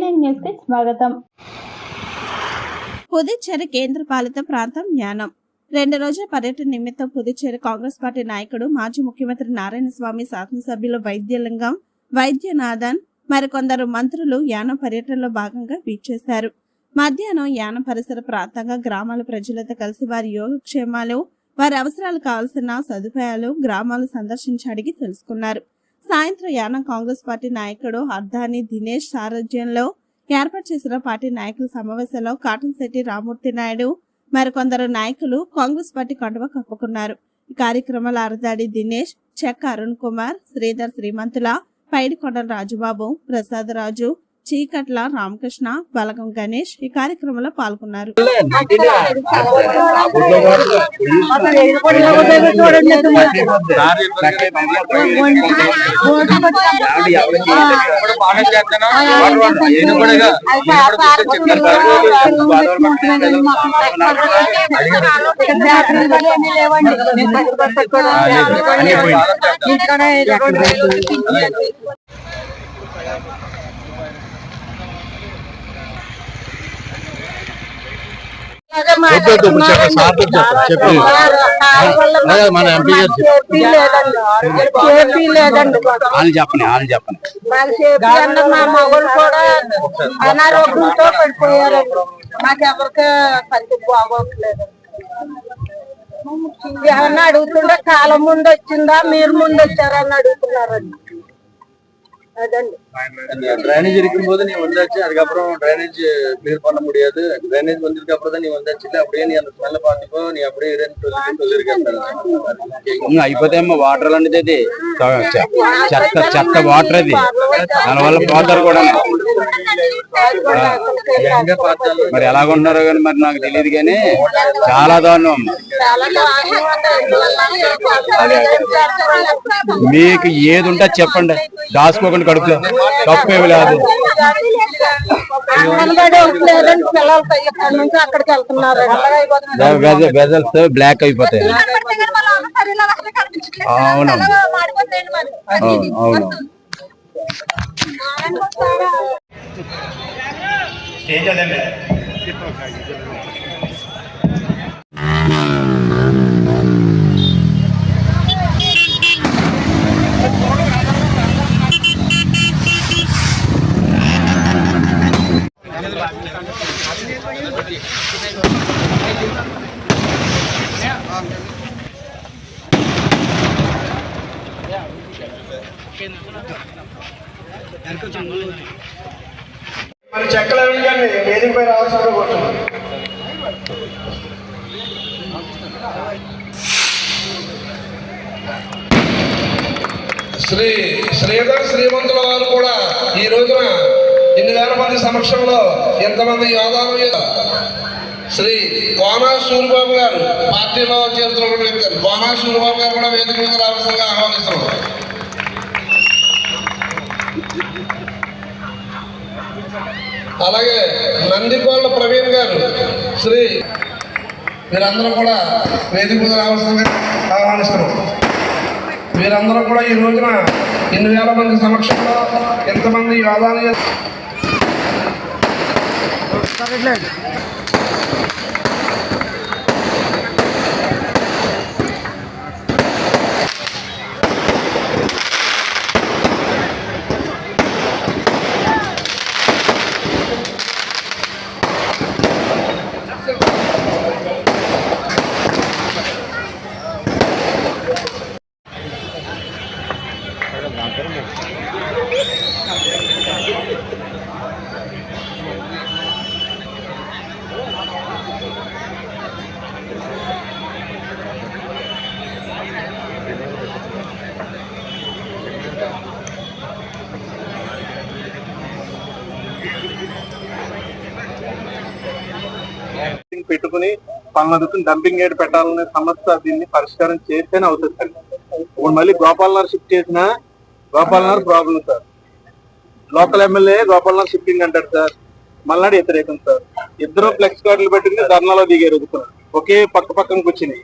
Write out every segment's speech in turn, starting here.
K9 news కి స్వాగతం. పుదుచ్చేరి కేంద్రపాలిత ప్రాంతం యానం 2 రోజుల పర్యటన నిమిత్తం పుదుచ్చేరి కాంగ్రెస్ పార్టీ నాయకుడు మాజీ ముఖ్యమంత్రి నారాయణస్వామి, శాసనసభ్యులు వైద్యలింగం, వైద్యనాథన్ మరికొందరు మంత్రులు యానం పర్యటనలో భాగంగా వీచేశారు. మధ్యాహ్నం యానం పరిసర ప్రాంతంగా గ్రామాల ప్రజలతో కలిసి వారి యోగక్షేమాలు, వారి అవసరాలు కావాల్సిన సదుపాయాలు గ్రామాలు సందర్శించి అడిగి తెలుసుకున్నారు. సాయంత్రం యానం కాంగ్రెస్ పార్టీ నాయకుడు అర్ధాని దినేష్ సారథ్యంలో ఏర్పాటు చేసిన పార్టీ నాయకుల సమావేశంలో కాటన్శెట్టి రామూర్తి నాయుడు మరికొందరు నాయకులు కాంగ్రెస్ పార్టీ కండువా కప్పుకున్నారు. ఈ కార్యక్రమంలో అర్ధాడి దినేష్, చెక్క అరుణ్ కుమార్, శ్రీధర్ శ్రీమంతుల, పైడికొండల రాజుబాబు, ప్రసాద్ రాజు, చీకట్ల రామకృష్ణ, బలగం గణేష్ ఈ కార్యక్రమంలో పాల్గొన్నారు. మన ఎంపీ చెప్పండి మా మగలు కూడా అనారోగ్యంతో పడిపోయారండి. మాకెవరికి సరిగ్గా బాగోట్లేదు. ఏమన్నా అడుగుతుంటే కాలం ముందు వచ్చిందా, మీరు ముందు వచ్చారని అడుగుతున్నారండి. அదండి ட்ரைனேஜ் இருக்கும்போது நீ வந்தாச்சு, அதுக்கப்புறம் ட்ரைனேஜ் கிளியர் பண்ண முடியாது. ட்ரைனேஜ் வந்ததுக்கு அப்புறம் தான் நீ வந்தாச்சு, அப்படியே நீ அந்த ஸ்மெல்ல பார்த்துக்கோ, நீ அப்படியே சொல்லியிருக்கேன். అయిపోతేమో వాటర్ అనేది చెత్త చెత్త వాటర్ అది, దానివల్ల పోతారు కూడా. మరి ఎలాగుంటున్నారో కానీ మరి నాకు తెలియదు, కానీ చాలా దారుణం. మీకు ఏది ఉంటే చెప్పండి, దాచుకోకుండా కడుపులో తప్పేమి లేదు. వెజల్స్ బ్లాక్ అయిపోతాయి. అవును అవును. మరి చెక్కలు కానీ వేదికపై రావాల్సిన కోరుతున్నాను. శ్రీధర్ శ్రీమంతుల వారు కూడా ఈ రోజున ఇన్ని వేల మంది సమక్షంలో ఎంతమంది యోధాలు. శ్రీ కోనా సూరిబాబు గారు పార్టీలో చేరుతున్న వ్యక్తి, కోనా సూరిబాబు గారు కూడా వేదిక మీద రావాల్సిందిగా ఆహ్వానిస్తున్నారు. అలాగే నందికోళ్ళ ప్రవీణ్ గారు, శ్రీ వీరందరూ కూడా వేదిక మీద రావాల్సిందిగా ఆహ్వానిస్తున్నారు. వీరందరూ కూడా ఈ రోజున ఇన్ని వేల మంది సమక్షంలో ఎంతమంది యోధాలు. పెట్టుకుని పనులు డంపింగ్ ఏడ్ పెట్టాలనే సమస్య, దీన్ని పరిష్కారం చేస్తేనే అవుతుంది సార్. ఇప్పుడు మళ్ళీ గోపాలనగర్ షిఫ్ట్ చేసిన Gopalnagar problem sir. Local MLA Gopalnagar shifting అంటారు సార్, మళ్ళీ వ్యతిరేకం సార్. ఇద్దరు ఫ్లెక్స్ కార్డులు పెట్టుకుని ధర్నాలో దిగారు. ఒకే పక్కన కూర్చుని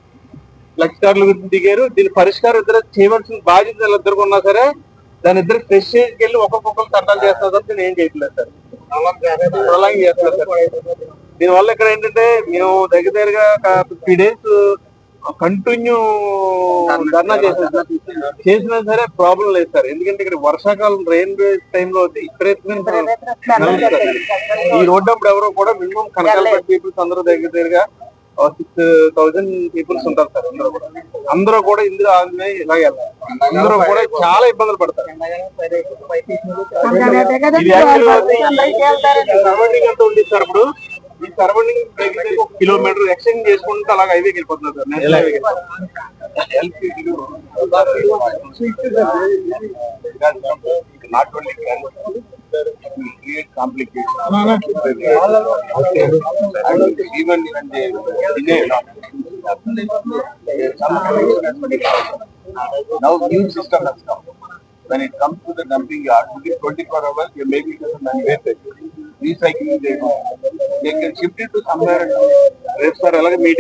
ఫ్లెక్స్ కార్డులు దిగారు. దీని పరిష్కారం ఇద్దరు చేయవలసిన బాధ్యత ఇద్దరు ఉన్నా సరే దాని ఇద్దరు ఫ్రెష్ వెళ్ళి ఒక్కొక్కరు చట్టాలు చేస్తున్నారు. నేను ఏం చేయట్లేదు సార్. ప్రొలాంగ్ చేస్తారు సార్. దీనివల్ల ఇక్కడ ఏంటంటే మేము దగ్గరగా 50 days కంటిన్యూ ధర్నా చేసినా సరే ప్రాబ్లం లేదు సార్. ఎందుకంటే ఇక్కడ వర్షాకాలం రెయిన్ టైంలో అయితే ఇక్కడే ఈ రోడ్డు అప్పుడు ఎవరో కూడా మినిమం కనకాలపేట పీపుల్స్ అందరూ దగ్గరగా 6,000 పీపుల్స్ ఉంటారు సార్. అందరూ కూడా ఇందులో ఆగినాయి ఇలాగే అందరూ కూడా చాలా ఇబ్బందులు పడతారు. సరౌండింగ్ అంతా ఉంది సార్. ఇప్పుడు ఈ సరౌండింగ్ 1 కిలోమీటర్ ఎక్స్టెండ్ చేసుకుంటే అలాగే హైవేకి వెళ్ళిపోతున్నారు sir. National highway not only create complications even they delay now new system has come. When it comes to the dumping yard, within 24 hours you may be recycling they can shift it to somewhere. Sir, meeting